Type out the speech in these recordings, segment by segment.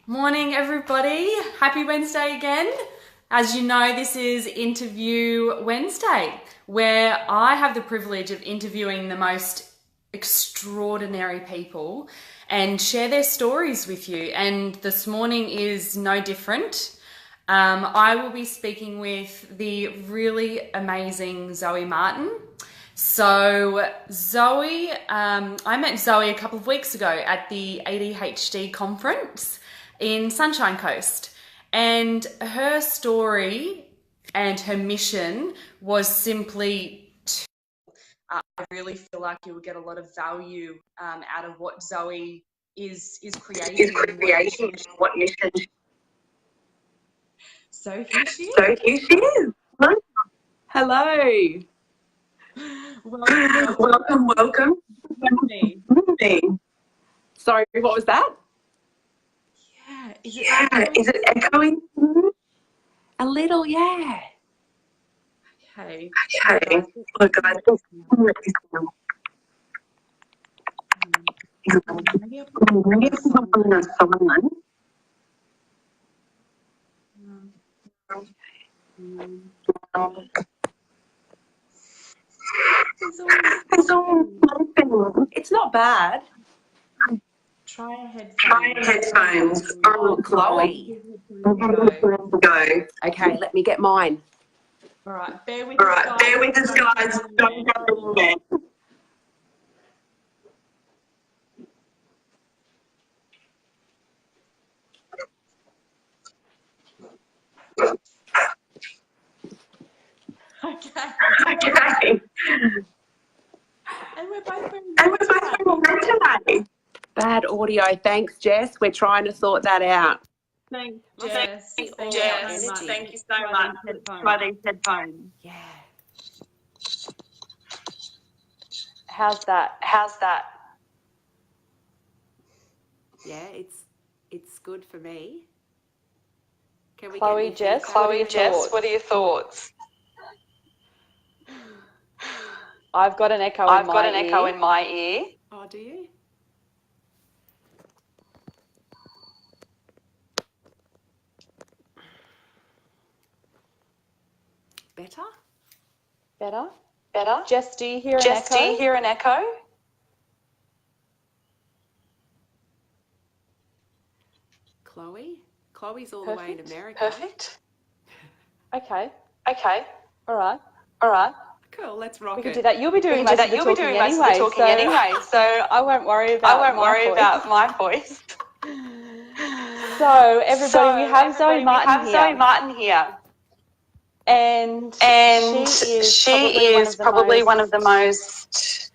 Morning, everybody. Happy Wednesday again. As you know, this is Interview Wednesday, where I have the privilege of interviewing the most extraordinary people and share their stories with you. And this morning is no different. I will be speaking with the really amazing Zoe Martin. So Zoe, I met Zoe a couple of weeks ago at the ADHD conference in Sunshine Coast, and her story and her mission was simply to, I really feel like you will get a lot of value out of what Zoe is creating and What mission. So here she is. So here she is. Hello. Welcome. Sorry, what was that? Is it echoing? A little, yeah. Okay. Oh, guys. Maybe I'll put someone. It's not bad. Try headphones. Oh, Chloe. Go. Okay, let me get mine. All right, bear with us, guys. Don't go there. Okay. And we're both today. Bad audio. Thanks, Jess. We're trying to sort that out. Thanks, Jess. Thank you so much. Try these headphones. Yeah. How's that? Yeah, it's good for me. Can we Chloe, Jess, what are your thoughts? I've got an echo in my ear. Oh, do you? Better? Better? Jess, do you hear an echo? Chloe's all the way in America. Perfect. Okay. All right. Cool, let's rock We it. can do that. You'll be doing most of the talking anyway, so I won't worry about my voice. So everybody, we have Zoe Martin here. And she is probably one of the most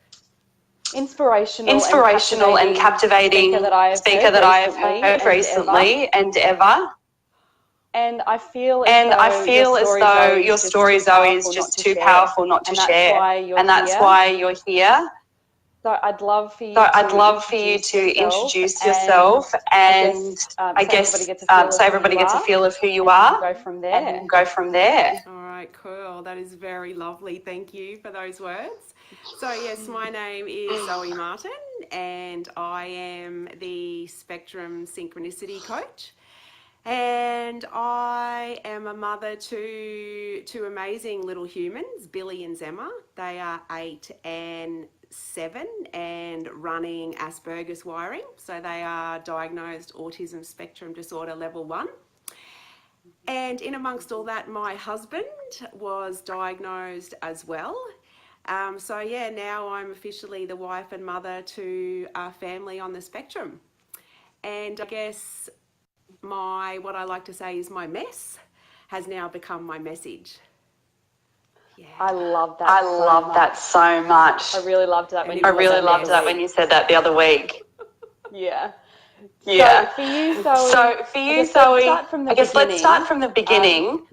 inspirational and captivating speaker that I have heard recently and ever. And I feel as though your story, Zoe, is just too powerful not to share, and that's why you're here. So I'd love for you to introduce yourself, and I guess so everybody gets a feel of who you are, and go from there. All right, cool. That is very lovely. Thank you for those words. So yes, my name is Zoe Martin, and I am the Spectrum Synchronicity Coach. And I am a mother to two amazing little humans, Billy and Zemma. They are 8 and 7 and running Asperger's wiring. So they are diagnosed autism spectrum disorder level 1. And in amongst all that, my husband was diagnosed as well. So yeah, now I'm officially the wife and mother to a family on the spectrum. And I guess what I like to say is my mess has now become my message. Yeah. I love that so much. I really loved that when you said that the other week. Yeah. So for you, Zoe, I guess let's start from the beginning.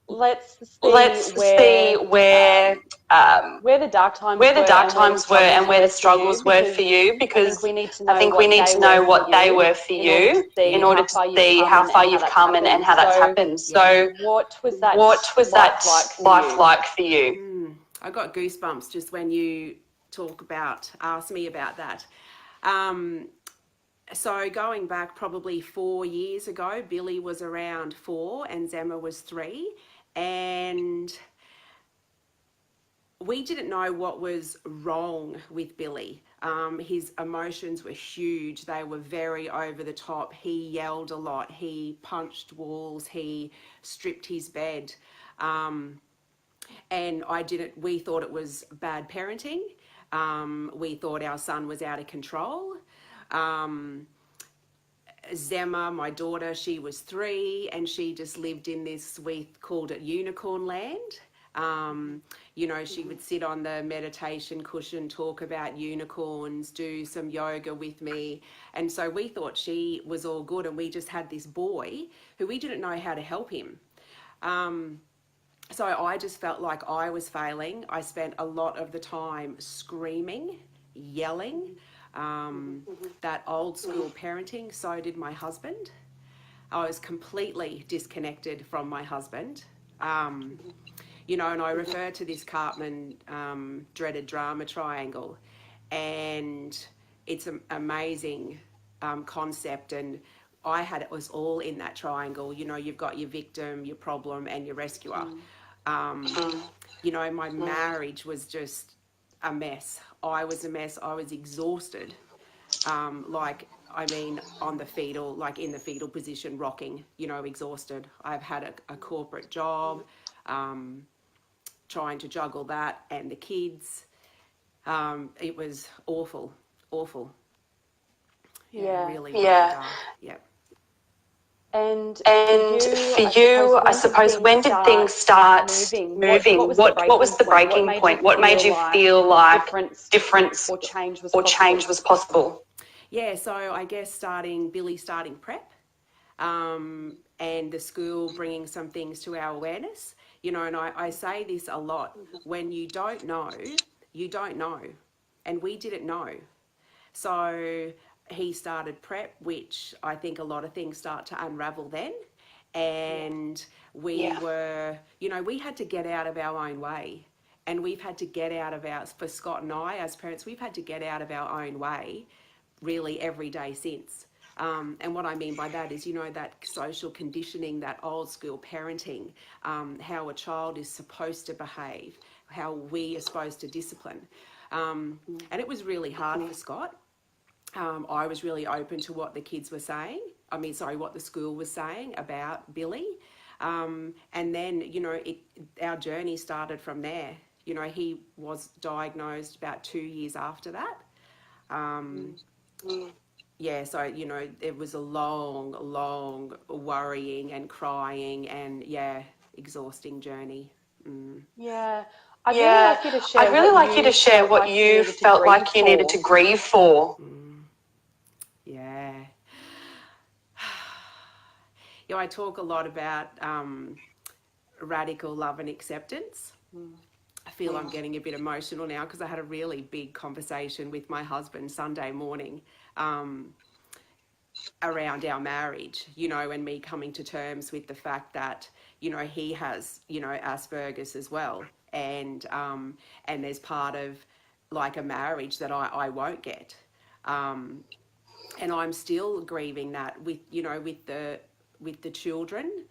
Let's see where the dark times were and where the struggles were for you, because I think we need to know what they were for you in order to see how far you've come and how that's happened. So what was that life like for you? I got goosebumps just when you ask me about that. So going back probably 4 years ago, Billy was around 4 and Zemma was 3. And we didn't know what was wrong with Billy. His emotions were huge. They were very over the top. He yelled a lot. He punched walls. He stripped his bed. And we thought it was bad parenting. We thought our son was out of control. Zemma, my daughter, she was 3 and she just lived in this, we called it unicorn land. She would sit on the meditation cushion, talk about unicorns, do some yoga with me. And so we thought she was all good, and we just had this boy who we didn't know how to help him. So I just felt like I was failing. I spent a lot of the time screaming, yelling, that old school parenting. So did my husband. I was completely disconnected from my husband. And I refer to this Cartman dreaded drama triangle, and it's an amazing concept. And it was all in that triangle. You've got your victim, your problem, and your rescuer. My marriage was just a mess. I was a mess. I was exhausted. On the fetal, like in the fetal position, rocking, exhausted. I've had a corporate job, trying to juggle that and the kids. It was awful. Yeah. Really, Yeah. dark. Yep. And for you, I suppose, when did things start moving? What was the breaking point? What made you feel like difference or change was possible? Yeah, so I guess Billy starting prep, and the school bringing some things to our awareness. And I say this a lot: when you don't know, you don't know, and we didn't know. So he started prep, which I think a lot of things start to unravel then. And we had to get out of our own way. And we've had to get out of for Scott and I as parents, we've had to get out of our own way really every day since. And what I mean by that is, that social conditioning, that old school parenting, how a child is supposed to behave, how we are supposed to discipline. And it was really hard for Scott. I was really open to what the kids were saying. What the school was saying about Billy. And then, our journey started from there. He was diagnosed about 2 years after that. Yeah, so, it was a long worrying and crying and, exhausting journey. Yeah. I'd really like you to share what you felt like you needed to grieve for. Yeah. I talk a lot about radical love and acceptance. I feel I'm getting a bit emotional now because I had a really big conversation with my husband Sunday morning around our marriage, and me coming to terms with the fact that, he has, Asperger's as well. And there's part of like a marriage that I won't get. And I'm still grieving that with the children.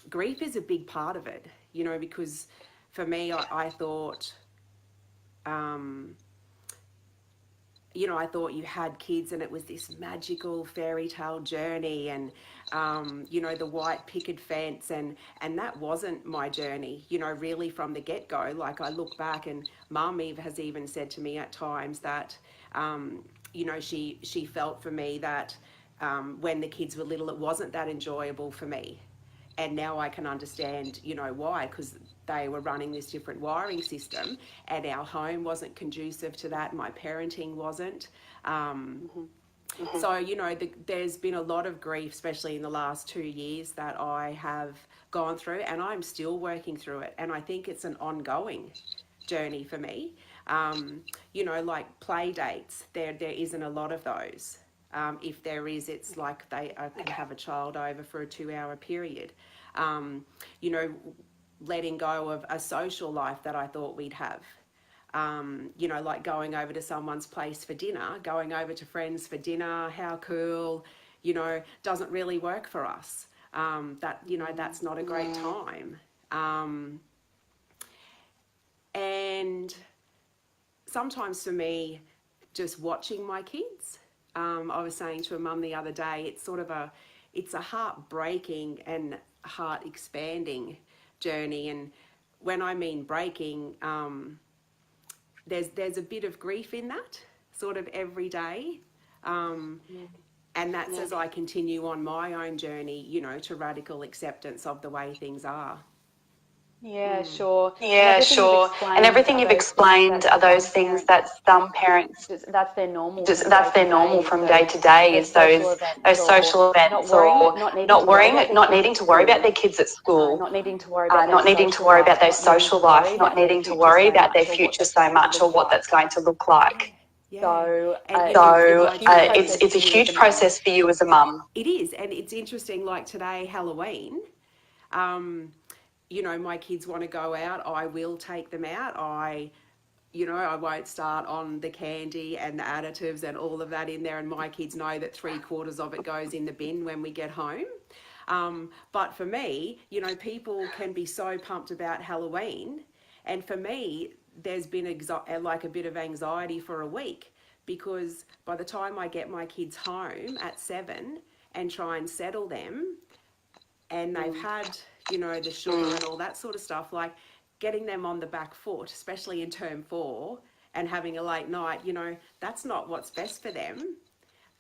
Grief is a big part of it, because for me, I thought, I thought you had kids and it was this magical fairy tale journey and, the white picket fence and that wasn't my journey, really from the get-go. Like I look back and Mum Eve has even said to me at times that, she felt for me that when the kids were little, it wasn't that enjoyable for me. And now I can understand, why, because they were running this different wiring system and our home wasn't conducive to that. My parenting wasn't. So, there's been a lot of grief, especially in the last 2 years that I have gone through and I'm still working through it. And I think it's an ongoing journey for me. Like play dates, there isn't a lot of those. If there is, it's like they can have a child over for a 2-hour period. Letting go of a social life that I thought we'd have. You know, like going over to someone's place for dinner, going over to friends for dinner, how cool, you know, doesn't really work for us. You know, that's not a great time. And sometimes for me, just watching my kids, I was saying to a mum the other day, it's a heartbreaking and heart expanding journey. And when I mean breaking, there's a bit of grief in that sort of every day. And that's as I continue on my own journey, you know, to radical acceptance of the way things are. Yeah, sure. Yeah, sure. And everything you've explained are those things that some parents that's their normal. that's their normal from day to day, is those social events, or not needing to worry about their kids at school, Not needing to worry about their social life, not needing to worry about their future so much, or what that's going to look like. So it's a huge process for you as a mum. It is, and it's interesting. Like today, Halloween. You know, my kids want to go out, I will take them out. I won't start on the candy and the additives and all of that in there, and my kids know that 3/4 of it goes in the bin when we get home. But for me, you know, people can be so pumped about Halloween, and for me, there's been like a bit of anxiety for a week, because by the time I get my kids home at 7 and try and settle them, and they've had, you know, the sugar and all that sort of stuff, like getting them on the back foot, especially in term 4, and having a late night, you know, that's not what's best for them.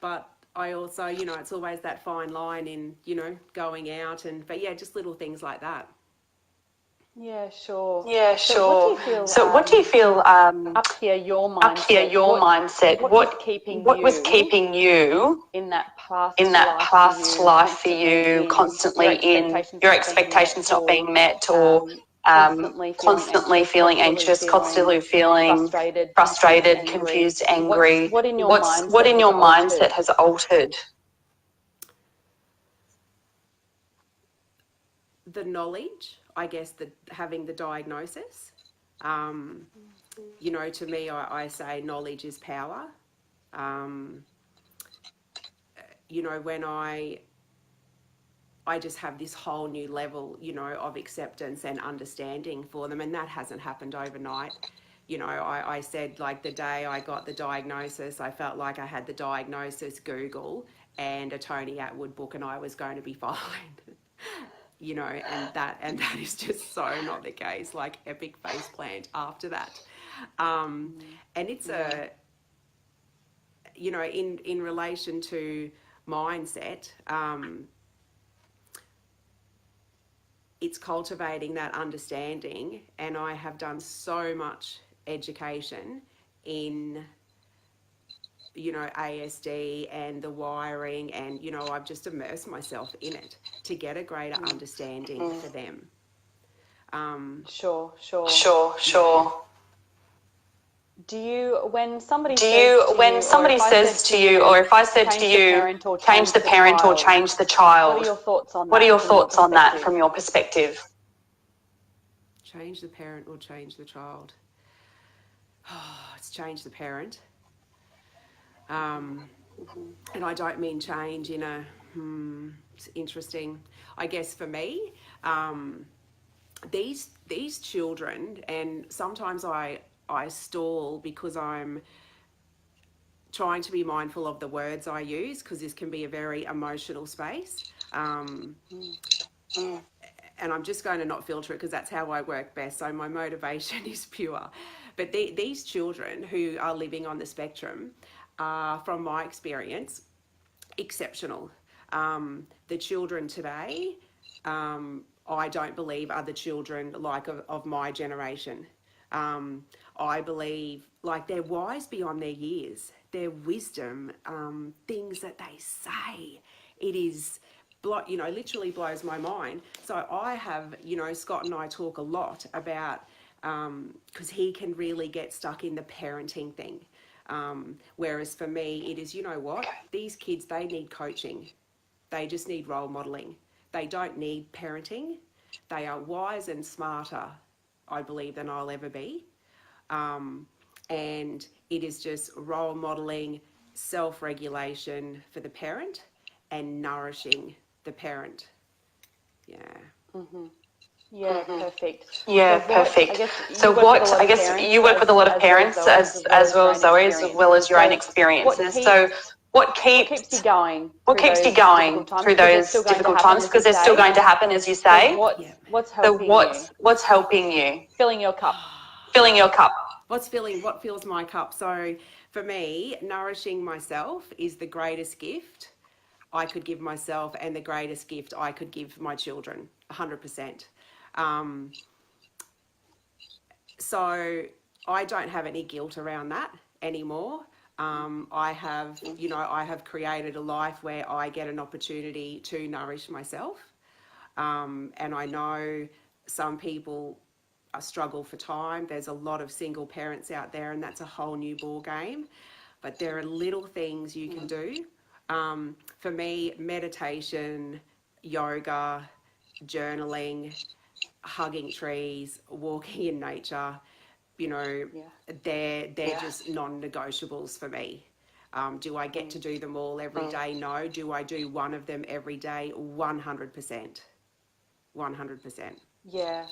But I also, you know, it's always that fine line in, you know, going out but yeah, just little things like that. Yeah, sure. Yeah, sure. So what do you feel up here your mindset? What was keeping you in that past life for you, constantly in your expectations not being met, or constantly feeling anxious, constantly feeling frustrated, confused, angry? What in your mindset has altered? The knowledge, I guess, having the diagnosis. You know, to me, I say knowledge is power. You know, when I just have this whole new level, you know, of acceptance and understanding for them, and that hasn't happened overnight. You know, I said, like, the day I got the diagnosis, I felt like I had the diagnosis, Google, and a Tony Attwood book, and I was going to be fine. You know, and that is just so not the case, like epic face plant after that. And it's you know, in relation to mindset, it's cultivating that understanding, and I have done so much education in, you know, ASD and the wiring, and, you know, I've just immersed myself in it to get a greater understanding for them. Sure. When somebody says to you, or if I said to you, change the parent or change the child, what are your thoughts on that from your perspective? Change the parent or change the child? Oh, it's change the parent. And I don't mean change in a, it's interesting. I guess for me, these children, and sometimes I stall because I'm trying to be mindful of the words I use, because this can be a very emotional space. And I'm just going to not filter it, because that's how I work best. So my motivation is pure. But these children who are living on the spectrum are, from my experience, exceptional. The children today, I don't believe are the children like of my generation. I believe, like, they're wise beyond their years. Their wisdom, things that they say, it is, you know, literally blows my mind. So I have, you know, Scott and I talk a lot about, because he can really get stuck in the parenting thing. Whereas for me, it is, you know what, these kids, they need coaching. They just need role modelling. They don't need parenting. They are wise and smarter, I believe, than I'll ever be. And it is just role modeling self-regulation for the parent and nourishing the parent. Yeah. Yeah, perfect. Yeah, perfect. I guess you work with a lot of parents as well as Zoe, as well as your own experiences. So what keeps you going? what keeps you going through those difficult times? Because they're still going to happen, as you say. What's So helping you? what's helping you? Filling your cup. Filling your cup. What fills my cup? So for me, nourishing myself is the greatest gift I could give myself and the greatest gift I could give my children, 100%. So I don't have any guilt around that anymore. I have created a life where I get an opportunity to nourish myself. And I know some people struggle for time. There's a lot of single parents out there, and that's a whole new ball game. But there are little things you can do. For me, meditation, yoga, journaling, hugging trees, walking in nature, they're just non-negotiables for me. Do I get to do them all every day? No. Do I do one of them every day? 100%. 100%. Yeah.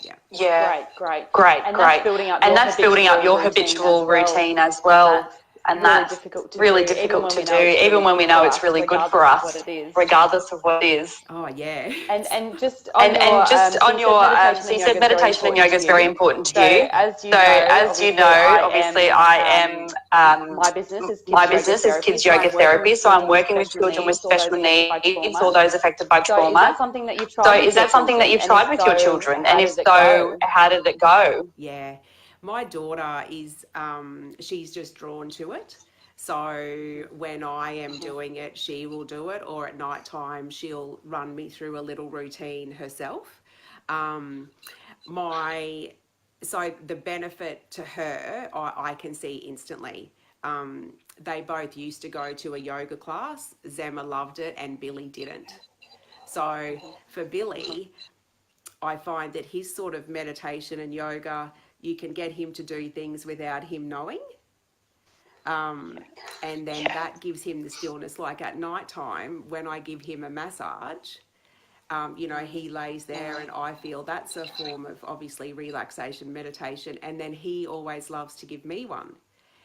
Great. And that's building up your habitual routine as well. And that's really difficult to do, even when we know it's really good for us, regardless of what it is. Oh, yeah. And just on your, so you said meditation and yoga is very important to you. So as you know, obviously I am, my business is kids yoga therapy. So I'm working with children with special needs, all those affected by trauma. Is that something that you've tried? So is that something that you've tried with your children? And if so, how did it go? Yeah. My daughter is, she's just drawn to it. So when I am doing it, she will do it, or at night time, she'll run me through a little routine herself. So the benefit to her, I can see instantly. They both used to go to a yoga class. Zemma loved it and Billy didn't. So for Billy, I find that his sort of meditation and yoga, you can get him to do things without him knowing. And then that gives him the stillness. Like at night time, when I give him a massage, he lays there and I feel that's a form of obviously relaxation, meditation. And then he always loves to give me one.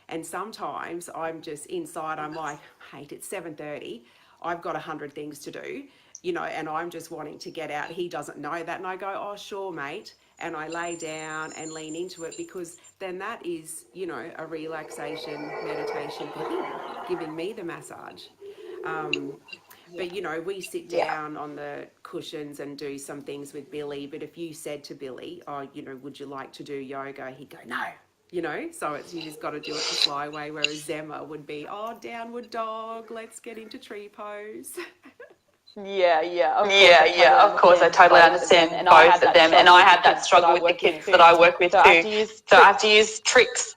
And sometimes I'm just inside, I'm like, hey, it's 7:30. I've got 100 things to do, and I'm just wanting to get out. He doesn't know that. And I go, oh, sure, mate. And I lay down and lean into it, because then that is, a relaxation meditation for him, giving me the massage. But, we sit down on the cushions and do some things with Billy. But if you said to Billy, oh, would you like to do yoga? He'd go, no. So you just got to do it the sly way, whereas Zemma would be, oh, downward dog, let's get into tree pose. Of course, I totally understand both of them, and I have that struggle with the kids that I work with too. So I have to use tricks.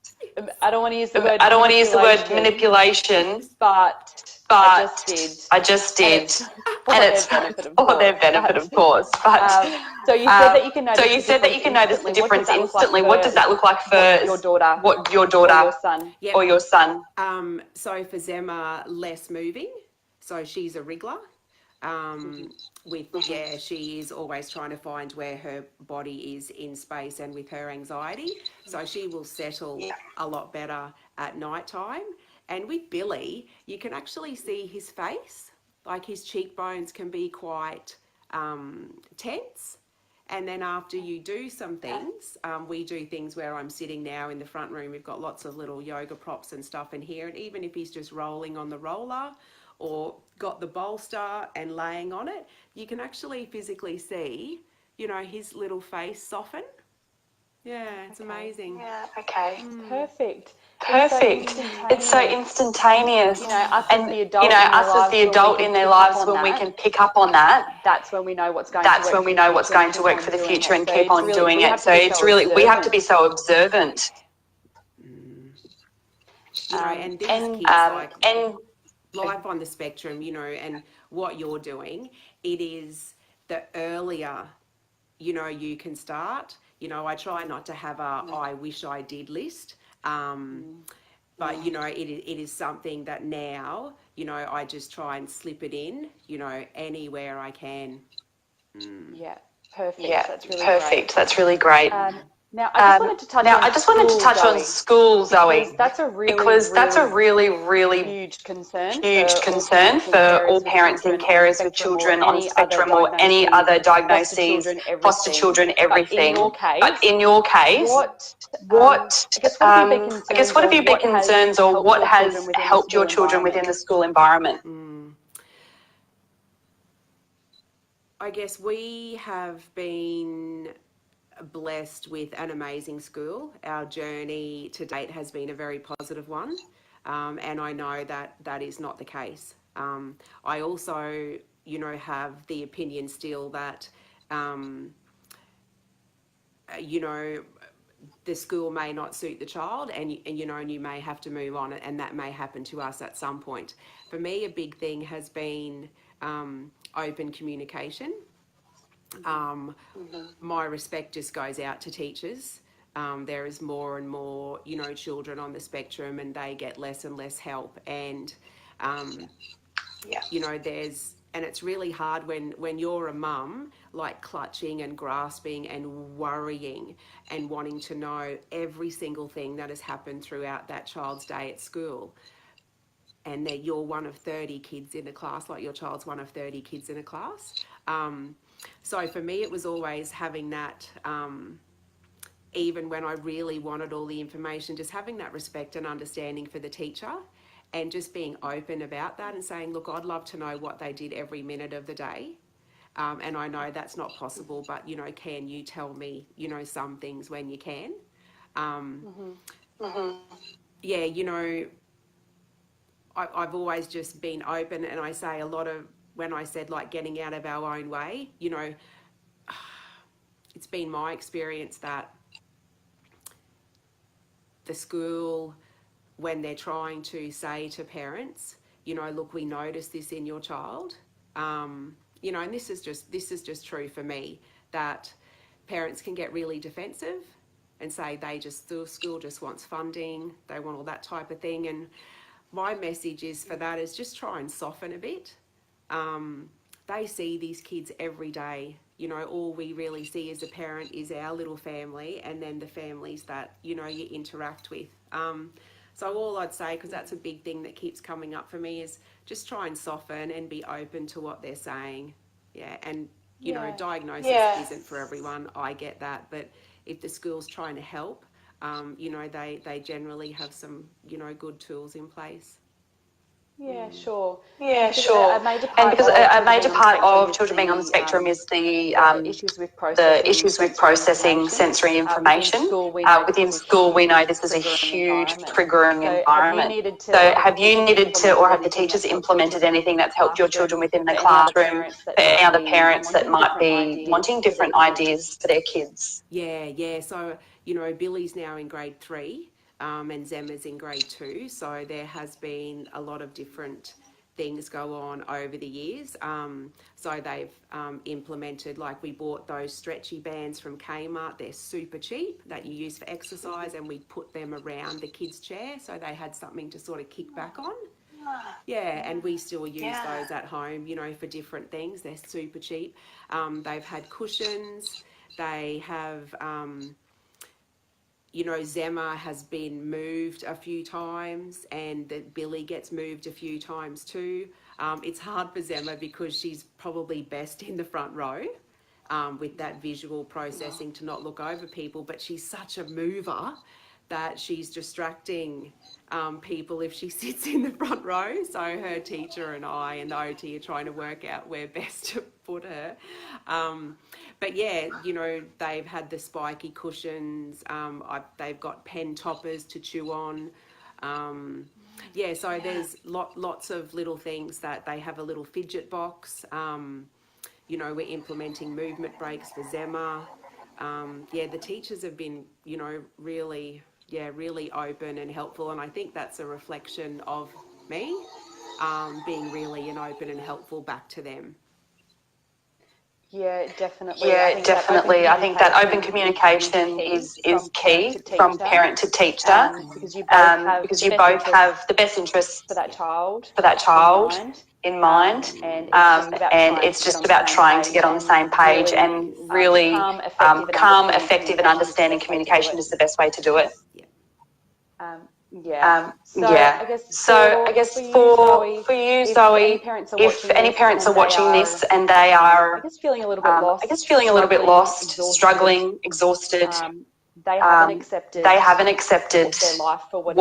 I don't want to use the word manipulation, but I just did. And it's for their benefit, of course. But so you said that you can notice the difference instantly. What does that look like for your daughter, or your son? So for Zemma, less moving. So she's a wriggler. She is always trying to find where her body is in space, and with her anxiety, so she will settle a lot better at night time. And with Billy, you can actually see his face, like his cheekbones can be quite tense. And then after you do some things, we do things where I'm sitting now in the front room, we've got lots of little yoga props and stuff in here, and even if he's just rolling on the roller or got the bolster and laying on it, you can actually physically see, his little face soften. Yeah, it's amazing. Yeah, okay. Perfect. It's so instantaneous. Us as the adult in their lives, when we can pick up on that, that's when we know what's going to work for the future and keep on doing it. So it's really, we have to be so observant. And these kids, life on the spectrum, and what you're doing, it is the earlier, you can start. I try not to have a I wish I did list. But, you know, it is something that now, you know, I just try and slip it in, you know, anywhere I can. Yeah, perfect. Yeah, That's really perfect. great. That's really great. Now, I just wanted to touch Now, on I just wanted to school, touch on Zoe, school, Zoe, because that's a really, because that's a really really, really huge concern huge for all concern parents and for all carers with parents and children on the carers with spectrum or children on the any other spectrum or any other foster diagnoses, children, foster everything. children, But in everything. your But case, in your case, what, what, I guess, what have you been I guess, concerns what have or you been what has concerns or helped what your children has within the helped your school children environment? within the school environment? I guess we have been blessed with an amazing school. Our journey to date has been a very positive one, and I know that that is not the case. I also, you know, have the opinion still that, you know, the school may not suit the child, and you know, and you may have to move on, and that may happen to us at some point. For me, a big thing has been open communication. My respect just goes out to teachers. There is more and more, you know, children on the spectrum, and they get less and less help. And you know, and it's really hard when you're a mum, like clutching and grasping and worrying and wanting to know every single thing that has happened throughout that child's day at school. And that you're one of 30 kids in a class, like your child's one of 30 kids in a class. So for me, it was always having that, even when I really wanted all the information, just having that respect and understanding for the teacher, and just being open about that and saying, look, I'd love to know what they did every minute of the day. And I know that's not possible, but, you know, can you tell me, you know, some things when you can? Yeah, you know, I've always just been open, and I say a lot of, when I said like getting out of our own way, you know, it's been my experience that the school, when they're trying to say to parents, you know, look, we noticed this in your child, you know, and this is just true for me, that parents can get really defensive and say the school just wants funding, they want all that type of thing. And my message is for that is just try and soften a bit. They see these kids every day. You know, all we really see as a parent is our little family, and then the families that, you know, you interact with. So all I'd say, because that's a big thing that keeps coming up for me, is just try and soften and be open to what they're saying. Yeah, and, you know, diagnosis isn't for everyone. I get that. But if the school's trying to help, you know, they generally have some, you know, good tools in place. Yeah, sure. And Yeah, because sure. a major And part because of a children major being on the part spectrum of is children being on the spectrum is the issues with the processing issues with sensory processing information. sensory Within information. school, we know this Within is a school, we know huge this is a triggering huge environment. triggering So, have you environment. needed to, So or have the have you teachers needed to, or implemented have the anything teachers that's helped your implemented children anything within the that's helped your classroom? children within For the any other classroom? parents that For any might other be parents that wanting might different be wanting ideas for their different kids? ideas for their kids? Yeah. So, you know, Billy's now in grade 3, and Zemma's in grade 2. So there has been a lot of different things go on over the years. So they've implemented, like, we bought those stretchy bands from Kmart. They're super cheap that you use for exercise, and we put them around the kids' chair so they had something to sort of kick back on. Yeah, and we still use those at home, you know, for different things. They're super cheap. They've had cushions. They have, you know, Zemma has been moved a few times, and that Billy gets moved a few times too. It's hard for Zemma because she's probably best in the front row, with that visual processing to not look over people, but she's such a mover that she's distracting people if she sits in the front row. So her teacher and I and the OT are trying to work out where best to put her. But yeah, you know, they've had the spiky cushions. They've got pen toppers to chew on. Yeah, so there's lots of little things that they have. A little fidget box. You know, we're implementing movement breaks for Zemma. Yeah, the teachers have been, you know, really open and helpful. And I think that's a reflection of me, being really open and helpful back to them. Yeah, definitely. Yeah, definitely. I think that open communication is key from parent to teacher, because you both have the best interests for that child in mind, and it's just about trying to get on the same page and really calm, effective and understanding communication is the best way to do it. I guess for you, Zoe, if any parents are watching this and they are, I guess feeling a little bit lost, struggling, exhausted, they accepted they haven't accepted their life for what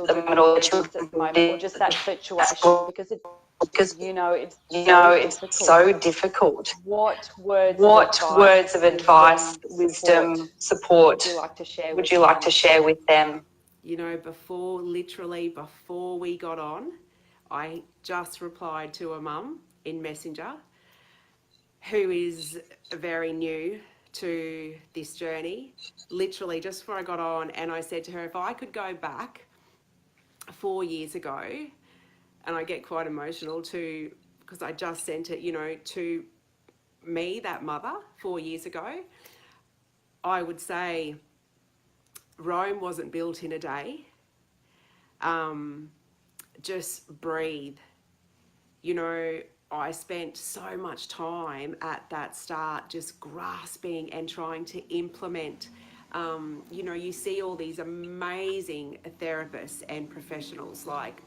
the middle of their children children at the moment, or just that situation, because because it's it's so difficult. What words of advice, wisdom, support would you like to share with them? You know, before we got on, I just replied to a mum in Messenger who is very new to this journey, literally just before I got on, and I said to her, if I could go back 4 years ago, and I get quite emotional too, because I just sent it, you know, to me, that mother, 4 years ago, I would say Rome wasn't built in a day. Just breathe. You know, I spent so much time at that start just grasping and trying to implement. You know, you see all these amazing therapists and professionals, like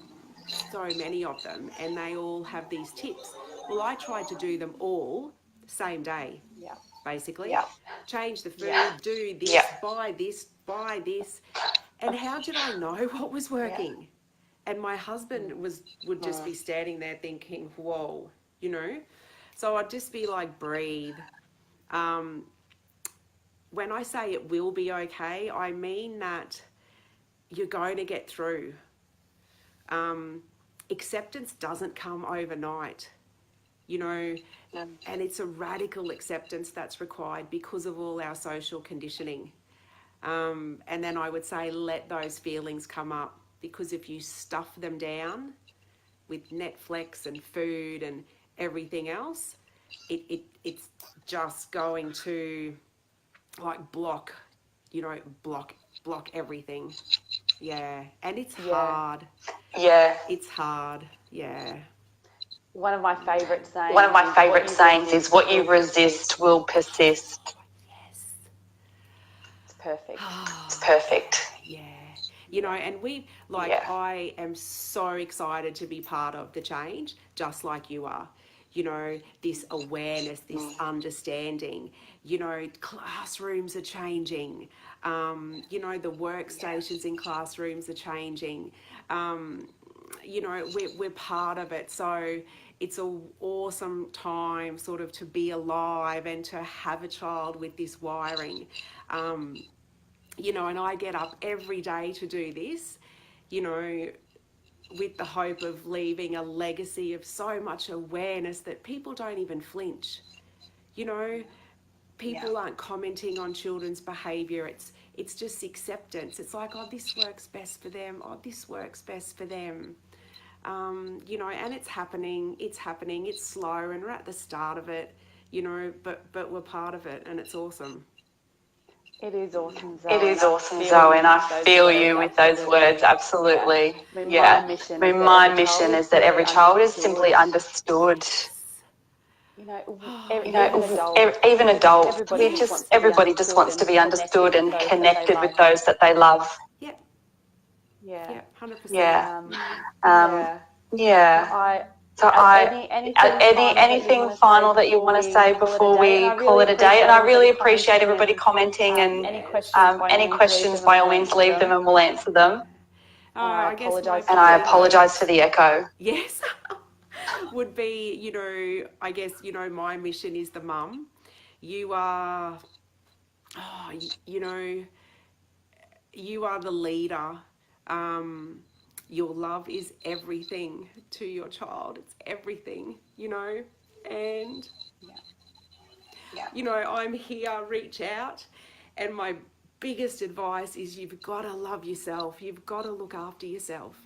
so many of them, and they all have these tips. Well, I tried to do them all same day. Yeah. Basically. Yeah. Change the food, do this, buy this. And how did I know what was working? Yeah. And my husband would just be standing there thinking, whoa, you know? So I'd just be like, breathe. When I say it will be okay, I mean that you're going to get through. Acceptance doesn't come overnight, you know, and it's a radical acceptance that's required because of all our social conditioning. And then I would say let those feelings come up, because if you stuff them down with Netflix and food and everything else, it's just going to like block everything. Yeah, and it's hard. Yeah, it's hard. Yeah. One of my favourite sayings is what you resist will persist. Yes. It's perfect. It's perfect. Yeah. You know, and I am so excited to be part of the change, just like you are. You know, this awareness, this understanding, you know, classrooms are changing. You know, the workstations in classrooms are changing. You know, we're part of it. So it's an awesome time sort of to be alive and to have a child with this wiring. You know, and I get up every day to do this, you know, with the hope of leaving a legacy of so much awareness that people don't even flinch. You know, people aren't commenting on children's behaviour. It's just acceptance. It's like, oh, this works best for them. Oh, this works best for them. You know, and it's happening. It's slow, and we're at the start of it. You know, but we're part of it, and it's awesome. It is awesome, Zoe. And I feel you with those words, absolutely. Yeah. My mission is that every child is simply understood. You know, even adults, everybody just wants to be understood and connected with those that they love. Yep. Yeah. 100%. Yeah. So anything final that you want to say before we call it a day? And I really appreciate everybody commenting, and any questions, by all means, leave them and we'll answer them. And I apologise for the echo. Yes. Would be, you know, I guess, you know, my mission is the mum. You are, you know, you are the leader. Your love is everything to your child. It's everything, you know, and, you know, I'm here, reach out. And my biggest advice is you've got to love yourself. You've got to look after yourself.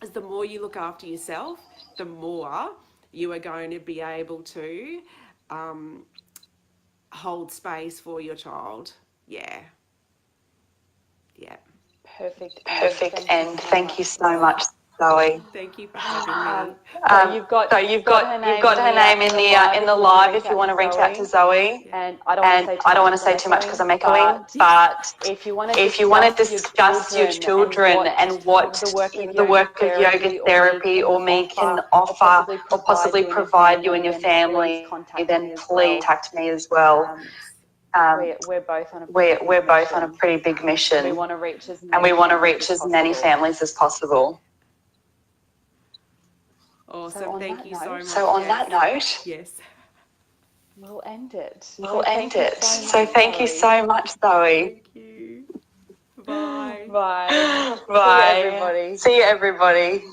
As the more you look after yourself, the more you are going to be able to hold space for your child. Yeah. Perfect. And thank you so much, Zoe. Thank you for having me. So you've got her name in the live if you want to reach out to Zoe. Yeah. And I don't want to say too much because I'm echoing. But if you want to discuss your children and what the work of yoga therapy or me can offer or possibly provide you and your family, then please contact me as well. We're both on a pretty big mission. We want to reach as many families as possible. Awesome. Thank you so much. So on that note, yes. We'll end it. So thank you so much, Zoe. Thank you. Bye. Bye. See you, everybody.